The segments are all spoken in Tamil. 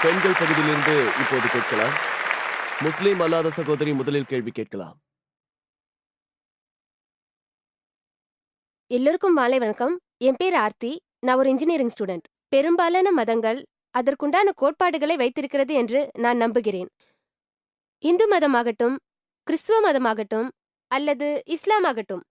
பெண்கள் பகுதியிலிருந்து இப்போது கேட்கலாம். முஸ்லிம் அல்லாத சகோதரி முதலில் கேள்வி கேட்கலாம். எல்லோருக்கும் மாலை வணக்கம். என் பேர் ஆர்த்தி. நான் ஒரு இன்ஜினியரிங் ஸ்டூடெண்ட். பெரும்பாலான மதங்கள் அதற்குண்டான கோட்பாடுகளை வைத்திருக்கிறது என்று நான் நம்புகிறேன். இந்து மதமாகட்டும், கிறிஸ்துவ மதமாகட்டும் அல்லது இஸ்லாம் ஆகட்டும்,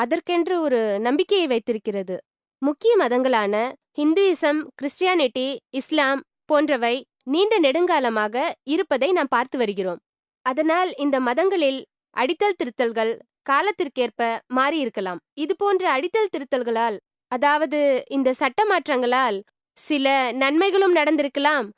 அதற்கென்று ஒரு நம்பிக்கையை வைத்திருக்கிறது. முக்கிய மதங்களான ஹிந்துயிசம், கிறிஸ்டியானிட்டி, இஸ்லாம் போன்றவை நீண்ட நெடுங்காலமாக இருப்பதை நாம் பார்த்து வருகிறோம். அதனால் இந்த மதங்களில் அடித்தல் திருத்தல்கள் காலத்திற்கேற்ப மாறியிருக்கலாம். இது போன்ற அடித்தல் திருத்தல்களால், அதாவது இந்த சட்ட மாற்றங்களால் சில நன்மைகளும் நடந்திருக்கலாம்,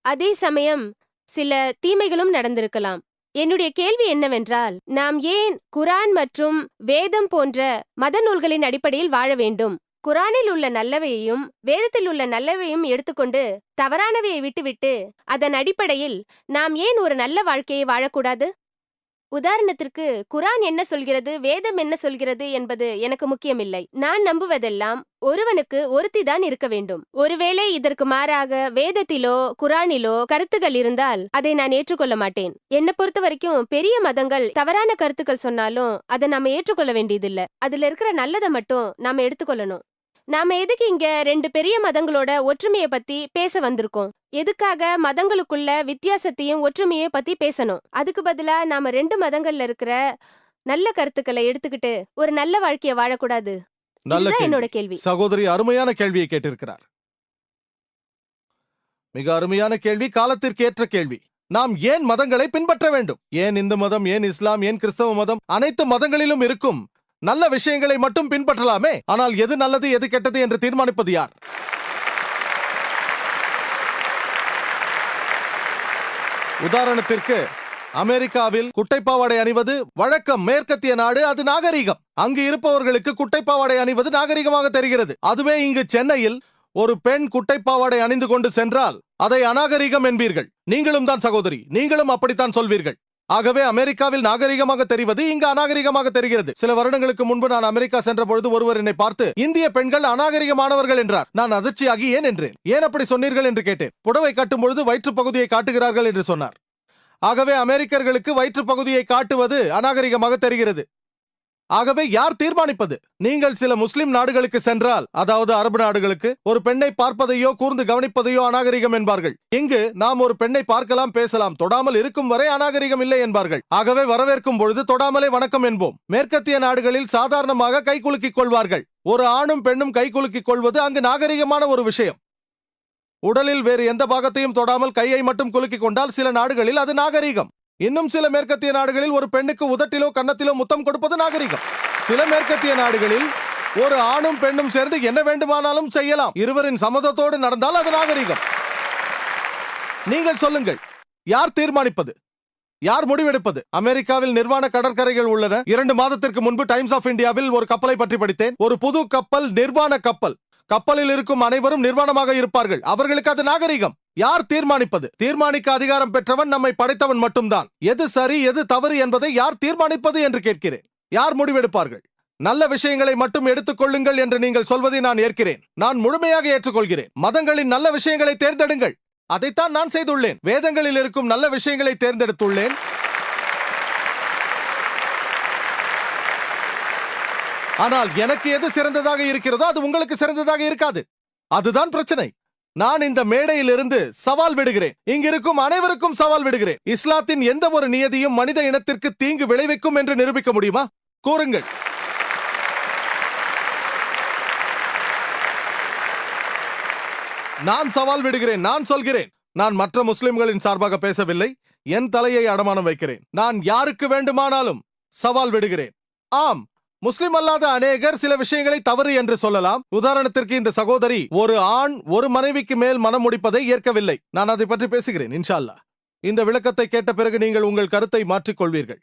அதே சமயம் சில தீமைகளும் நடந்திருக்கலாம். என்னுடைய கேள்வி என்னவென்றால், நாம் ஏன் குரான் மற்றும் வேதம் போன்ற மத நூல்களின் அடிப்படையில் வாழ வேண்டும்? குரானில் உள்ள நல்லவையையும் வேதத்தில் உள்ள நல்லவையும் எடுத்துக்கொண்டு தவறானவையை விட்டுவிட்டு அதன் அடிப்படையில் நாம் ஏன் ஒரு நல்ல வாழ்க்கையை வாழக்கூடாது? உதாரணத்திற்கு, குரான் என்ன சொல்கிறது, வேதம் என்ன சொல்கிறது என்பது எனக்கு முக்கியமில்லை. நான் நம்புவதெல்லாம் ஒருவனுக்கு ஒருத்திதான் இருக்க வேண்டும். ஒருவேளை இதற்கு மாறாக வேதத்திலோ குரானிலோ கருத்துக்கள் இருந்தால் அதை நான் ஏற்றுக்கொள்ள மாட்டேன். என்னை பொறுத்த வரைக்கும் பெரிய மதங்கள் தவறான கருத்துக்கள் சொன்னாலும் அதை நாம ஏற்றுக்கொள்ள வேண்டியதில்லை. அதுல இருக்கிற நல்லதை மட்டும் நாம எடுத்துக்கொள்ளணும். நாம எதுக்கு இங்க ரெண்டு பெரிய மதங்களோட ஒற்றுமையை பத்தி பேச வந்திருக்கோம்? எதுக்காக மதங்களுக்குள்ள வித்தியாசத்தையும் ஒற்றுமையை பத்தி பேசணும்? அதுக்கு பதிலா நாம ரெண்டு மதங்கள்ல இருக்கிற நல்ல கருத்துக்களை எடுத்துக்கிட்டு ஒரு நல்ல வாழ்க்கையை வாழக்கூடாது? இதுதான் என்னோட கேள்வி. சகோதரி அருமையான கேள்வியை கேட்டிருக்கிறார். மிக அருமையான கேள்வி, காலத்திற்கு ஏற்ற கேள்வி. நாம் ஏன் மதங்களை பின்பற்ற வேண்டும்? ஏன் இந்து மதம், ஏன் இஸ்லாம், ஏன் கிறிஸ்தவ மதம்? அனைத்து மதங்களிலும் இருக்கும் நல்ல விஷயங்களை மட்டும் பின்பற்றலாமே. ஆனால் எது நல்லது எது கெட்டது என்று தீர்மானிப்பது யார்? உதாரணத்திற்கு, அமெரிக்காவில் குட்டைப்பாவாடை அணிவது வழக்கம். மேற்கத்திய நாடு, அது நாகரிகம். அங்கு இருப்பவர்களுக்கு குட்டைப்பாவாடை அணிவது நாகரிகமாக தெரிகிறது. அதுவே இங்கு சென்னையில் ஒரு பெண் குட்டைப்பாவாடை அணிந்து கொண்டு சென்றால் அதை அநாகரிகம் என்பீர்கள். நீங்களும் தான் சகோதரி, நீங்களும் அப்படித்தான் சொல்வீர்கள். ஆகவே அமெரிக்காவில் நாகரிகமாக தெரிவது இங்கு அநாகரிகமாக தெரிகிறது. சில வருடங்களுக்கு முன்பு நான் அமெரிக்கா சென்ற பொழுது ஒருவர் என்னை பார்த்து இந்திய பெண்கள் அநாகரிகமானவர்கள் என்றார். நான் அதிர்ச்சியாகி ஏன் என்றேன். ஏன் அப்படி சொன்னீர்கள் என்று கேட்டேன். புடவை காட்டும் பொழுது வயிற்று பகுதியை காட்டுகிறார்கள் என்று சொன்னார். ஆகவே அமெரிக்கர்களுக்கு வயிற்று பகுதியை காட்டுவது அநாகரிகமாக தெரிகிறது. ஆகவே யார் தீர்மானிப்பது? நீங்கள் சில முஸ்லிம் நாடுகளுக்கு சென்றால், அதாவது அரபு நாடுகளுக்கு, ஒரு பெண்ணை பார்ப்பதையோ கூர்ந்து கவனிப்பதையோ அநாகரிகம் என்பார்கள். இங்கு நாம் ஒரு பெண்ணை பார்க்கலாம், பேசலாம், தொடாமல் இருக்கும் வரை அநாகரிகம் இல்லை என்பார்கள். ஆகவே வரவேற்கும் பொழுது தொடாமலே வணக்கம் என்போம். மேற்கத்திய நாடுகளில் சாதாரணமாக கை குலுக்கிக் கொள்வார்கள். ஒரு ஆணும் பெண்ணும் கை குலுக்கிக் கொள்வது அங்கு நாகரிகமான ஒரு விஷயம். உடலில் வேறு எந்த பாகத்தையும் தொடாமல் கையை மட்டும் குலுக்கிக் கொண்டால் சில நாடுகளில் அது நாகரிகம். இன்னும் சில மேற்கத்திய நாடுகளில் ஒரு பெண்ணுக்கு உதட்டிலோ கன்னத்திலோ முத்தம் கொடுப்பது நாகரிகம். சில மேற்கத்திய நாடுகளில் ஒரு ஆணும் பெண்ணும் சேர்ந்து என்ன வேண்டுமானாலும் செய்யலாம். இருவரின் சம்மதத்தோடு நடந்தால் அது நாகரிகம். நீங்கள் சொல்லுங்கள், யார் தீர்மானிப்பது? யார் முடிவெடுப்பது? அமெரிக்காவில் நிர்வாண கடற்கரைகள் உள்ளன. 2 மாதத்திற்கு முன்பு டைம்ஸ் ஆஃப் இந்தியாவில் ஒரு கப்பலை பற்றி படித்தேன். ஒரு புது கப்பல், நிர்வாண கப்பல். கப்பலில் இருக்கும் அனைவரும் நிர்வாணமாக இருப்பார்கள். அவர்களுக்கு அது நாகரிகம். யார் தீர்மானிப்பது? தீர்மானிக்க அதிகாரம் பெற்றவன் நம்மை படைத்தவன் மட்டும்தான். எது சரி எது தவறு என்பதை யார் தீர்மானிப்பது என்று கேட்கிறேன். யார் முடிவெடுப்பார்கள்? நல்ல விஷயங்களை மட்டும் எடுத்துக்கொள்ளுங்கள் என்று நீங்கள் சொல்வதை நான் ஏற்கிறேன். நான் முழுமையாக ஏற்றுக்கொள்கிறேன். மதங்களின் நல்ல விஷயங்களை தேர்ந்தெடுங்கள். அதைத்தான் நான் செய்துள்ளேன். வேதங்களில் இருக்கும் நல்ல விஷயங்களை தேர்ந்தெடுத்துள்ளேன். ஆனால் எனக்கு எது சிறந்ததாக இருக்கிறதோ அது உங்களுக்கு சிறந்ததாக இருக்காது. அதுதான் பிரச்சனை. நான் இந்த மேடையிலிருந்து சவால் விடுகிறேன். இங்கிருக்கும் அனைவருக்கும் சவால் விடுகிறேன். இஸ்லாத்தின் எந்த ஒரு நியதியும் மனித இனத்திற்கு தீங்கு விளைவிக்கும் என்று நிரூபிக்க முடியுமா? கூறுங்கள். நான் சவால் விடுகிறேன். நான் சொல்கிறேன். நான் மற்ற முஸ்லிம்களின் சார்பாக பேசவில்லை. என் தலையை அடமானம் வைக்கிறேன். நான் யாருக்கு வேண்டுமானாலும் சவால் விடுகிறேன். ஆம், முஸ்லிம் அல்லாத அநேகர் சில விஷயங்களை தவறு என்று சொல்லலாம். உதாரணத்திற்கு, இந்த சகோதரி ஒரு ஆண் ஒரு மனைவிக்கு மேல் மனம் முடிப்பதை ஏற்கவில்லை. நான் அதை பற்றி பேசுகிறேன் இன்ஷா அல்லாஹ். இந்த விளக்கத்தை கேட்ட பிறகு நீங்கள் உங்கள் கருத்தை மாற்றிக்கொள்வீர்கள்.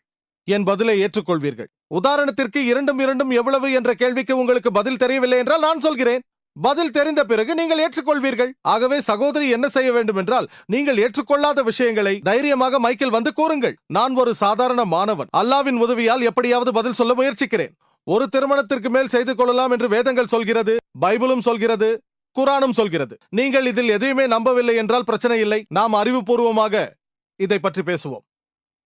என் பதிலை ஏற்றுக்கொள்வீர்கள். உதாரணத்திற்கு, இரண்டும் எவ்வளவு என்ற கேள்விக்கு உங்களுக்கு பதில் தெரியவில்லை என்றால் நான் சொல்கிறேன். பதில் தெரிந்த பிறகு நீங்கள் ஏற்றுக்கொள்வீர்கள். ஆகவே சகோதரி என்ன செய்ய வேண்டும் என்றால், நீங்கள் ஏற்றுக்கொள்ளாத விஷயங்களை தைரியமாக மைக்கில் வந்து கூறுங்கள். நான் ஒரு சாதாரண மாணவன். அல்லாவின் உதவியால் எப்படியாவது பதில் சொல்ல முயற்சிக்கிறேன். ஒரு திருமணத்திற்கு மேல் செய்து கொள்ளலாம் என்று வேதங்கள் சொல்கிறது, பைபிளும் சொல்கிறது. குரானும் சொல்கிறது. நீங்கள் இதில் எதையுமே நம்பவில்லை என்றால் பிரச்சனை இல்லை. நாம் அறிவுபூர்வமாக இதை பற்றி பேசுவோம்.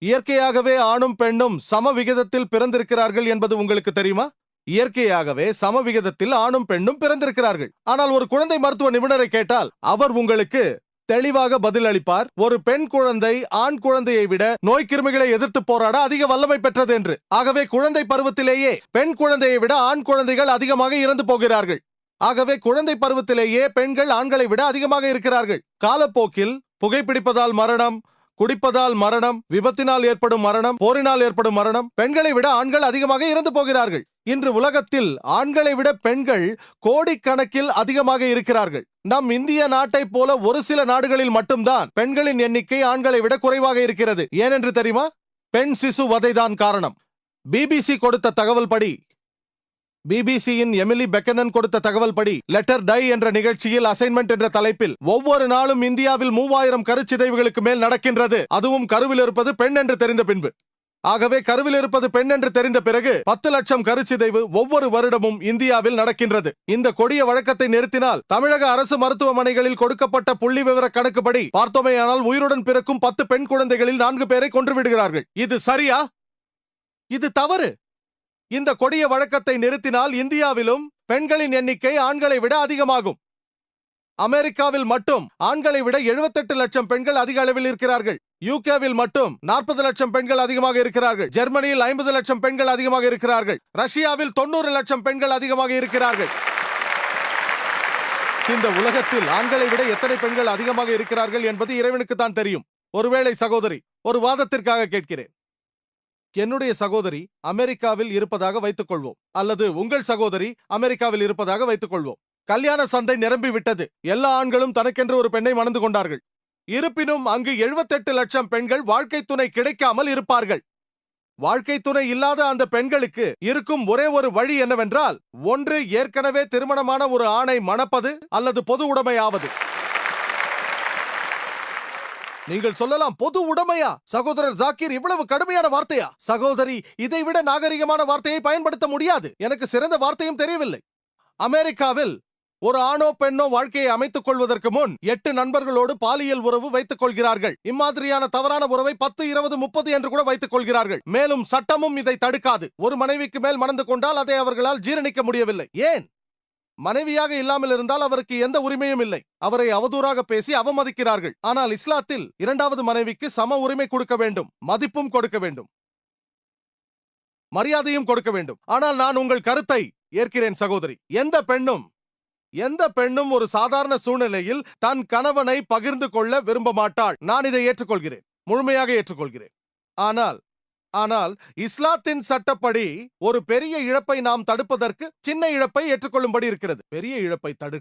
இயற்கையாகவே ஆணும் பெண்ணும் சம விகிதத்தில் பிறந்திருக்கிறார்கள் என்பது உங்களுக்கு தெரியுமா? இயற்கையாகவே சம விகிதத்தில் ஆணும் பெண்ணும் பிறந்திருக்கிறார்கள். ஆனால் ஒரு குழந்தை மருத்துவ நிபுணரை கேட்டால் அவர் உங்களுக்கு தெளிவாக பதில் அளிப்பார், ஒரு பெண் குழந்தை ஆண் குழந்தையை விட நோய் கிருமிகளை எதிர்த்து போராட அதிக வல்லமை பெற்றது என்று. ஆகவே குழந்தை பருவத்திலேயே பெண் குழந்தையை விட ஆண் குழந்தைகள் அதிகமாக இறந்து போகிறார்கள். ஆகவே குழந்தை பருவத்திலேயே பெண்கள் ஆண்களை விட அதிகமாக இருக்கிறார்கள். காலப்போக்கில் புகைப்பிடிப்பதால் மரணம், குடிப்பதால் மரணம், விபத்தினால் ஏற்படும் மரணம், போரினால் ஏற்படும் மரணம், பெண்களை விட ஆண்கள் அதிகமாக இறந்து போகிறார்கள். இன்று உலகத்தில் ஆண்களை விட பெண்கள் கோடிக்கணக்கில் அதிகமாக இருக்கிறார்கள். நம் இந்திய நாட்டை போல ஒரு சில நாடுகளில் மட்டும்தான் பெண்களின் எண்ணிக்கை ஆண்களை விட குறைவாக இருக்கிறது. ஏனென்று தெரியுமா? பெண் சிசு வதைதான் காரணம். பிபிசி கொடுத்த தகவல் படி, பிபிசியின் எமிலி பெக்கனன் கொடுத்த தகவல் படி, லெட்டர் டை என்ற நிகழ்ச்சியில் அசைன்மெண்ட் என்ற தலைப்பில் ஒவ்வொரு நாளும் இந்தியாவில் 3000 கருச்சிதைவுகளுக்கு மேல் நடக்கின்றது. அதுவும் கருவில் இருப்பது பெண் என்று தெரிந்த பின்பு. ஆகவே கருவில் இருப்பது பெண் என்று தெரிந்த பிறகு 10 லட்சம் கருச்சிதைவு ஒவ்வொரு வருடமும் இந்தியாவில் நடக்கின்றது. இந்த கொடிய வழக்கத்தை நிறுத்தினால் தமிழக அரசு மருத்துவமனைகளில் கொடுக்கப்பட்ட புள்ளி விவர கணக்குப்படி பார்த்தோமேயானால் உயிருடன் பிறக்கும் 10 பெண் குழந்தைகளில் 4 பேரை கொன்று விடுகிறார்கள். இது சரியா? இது தவறு. இந்த கொடிய வழக்கத்தை நிறுத்தினால் இந்தியாவிலும் பெண்களின் எண்ணிக்கை ஆண்களை விட அதிகமாகும். அமெரிக்காவில் மட்டும் ஆண்களை விட 78 லட்சம் பெண்கள் அதிக அளவில் இருக்கிறார்கள். யூகேவில் மட்டும் 40 லட்சம் பெண்கள் அதிகமாக இருக்கிறார்கள். ஜெர்மனியில் 50 லட்சம் பெண்கள் அதிகமாக இருக்கிறார்கள். ரஷ்யாவில் 90 லட்சம் பெண்கள் அதிகமாக இருக்கிறார்கள். இந்த உலகத்தில் ஆண்களை விட எத்தனை பெண்கள் அதிகமாக இருக்கிறார்கள் என்பது இறைவனுக்கு தான் தெரியும். ஒருவேளை சகோதரி, ஒரு வாதத்திற்காக கேட்கிறேன், என்னுடைய சகோதரி அமெரிக்காவில் இருப்பதாக வைத்துக் கொள்வோம், அல்லது உங்கள் சகோதரி அமெரிக்காவில் இருப்பதாக வைத்துக் கொள்வோம். கல்யாண சந்தை நிரம்பி விட்டது. எல்லா ஆண்களும் தனக்கென்று ஒரு பெண்ணை மணந்து கொண்டார்கள். இருப்பினும் அங்கு 78 லட்சம் பெண்கள் வாழ்க்கை துணை கிடைக்காமல் இருப்பார்கள். வாழ்க்கை துணை இல்லாத அந்த பெண்களுக்கு இருக்கும் ஒரே ஒரு வழி என்னவென்றால், ஒன்று ஏற்கனவே திருமணமான ஒரு ஆணை மணப்பது அல்லது பொது உடைமையாவது. நீங்கள் சொல்லலாம், பொது உடைமையா? சகோதரர் ஜாக்கீர், இவ்வளவு கடுமையான வார்த்தையா? சகோதரி, இதைவிட நாகரிகமான வார்த்தையை பயன்படுத்த முடியாது. எனக்கு சிறந்த வார்த்தையும் தெரியவில்லை. அமெரிக்காவில் ஒரு ஆணோ பெண்ணோ வாழ்க்கையை அமைத்துக் கொள்வதற்கு முன் 8 நண்பர்களோடு பாலியல் உறவு வைத்துக் கொள்கிறார்கள். இம்மாதிரியான தவறான உறவை 10, 20, 30 என்று கூட வைத்துக் கொள்கிறார்கள். மேலும் சட்டமும் இதை தடுக்காது. ஒரு மனைவிக்கு மேல் மணந்து கொண்டால் அதை அவர்களால் ஜீரணிக்க முடியவில்லை. ஏன்? மனைவியாக இல்லாமல் இருந்தால் அவருக்கு எந்த உரிமையும் இல்லை. அவரை அவதூறாக பேசி அவமதிக்கிறார்கள். ஆனால் இஸ்லாத்தில் 2வது மனைவிக்கு சம உரிமை கொடுக்க வேண்டும், மதிப்பும் கொடுக்க வேண்டும், மரியாதையும் கொடுக்க வேண்டும். ஆனால் நான் உங்கள் கருத்தை ஏற்கிறேன் சகோதரி. எந்த பெண்ணும் ஒரு சாதாரண சூழ்நிலையில் தன் கணவனை பகிர்ந்து கொள்ள விரும்ப மாட்டாள். நான் இதை ஏற்றுக்கொள்கிறேன், முழுமையாக ஏற்றுக்கொள்கிறேன். ஆனால் இஸ்லாத்தின் சட்டப்படி ஒரு பெரிய இழப்பை நாம் தடுப்பதற்கு சின்ன இழப்பை ஏற்றுக்கொள்ளும்படி இருக்கிறது. பெரிய இழப்பை தடுக்க